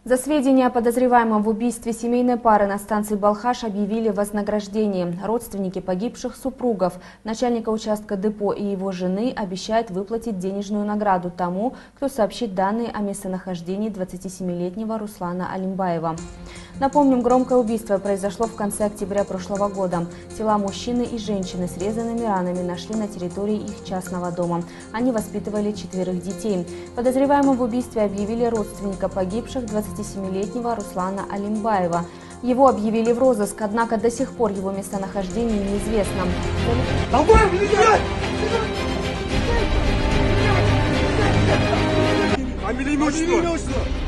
За сведения о подозреваемом в убийстве семейной пары на станции Балхаш объявили вознаграждение. Родственники погибших супругов, начальника участка депо и его жены обещают выплатить денежную награду тому, кто сообщит данные о местонахождении 27-летнего Руслана Алимбаева. Напомним, громкое убийство произошло в конце октября прошлого года. Тела мужчины и женщины с резанными ранами нашли на территории их частного дома. Они воспитывали 4 детей. Подозреваемым в убийстве объявили родственника погибших 27-летнего Руслана Алимбаева. Его объявили в розыск, однако до сих пор его местонахождение неизвестно. Фамилия, имя, отчество.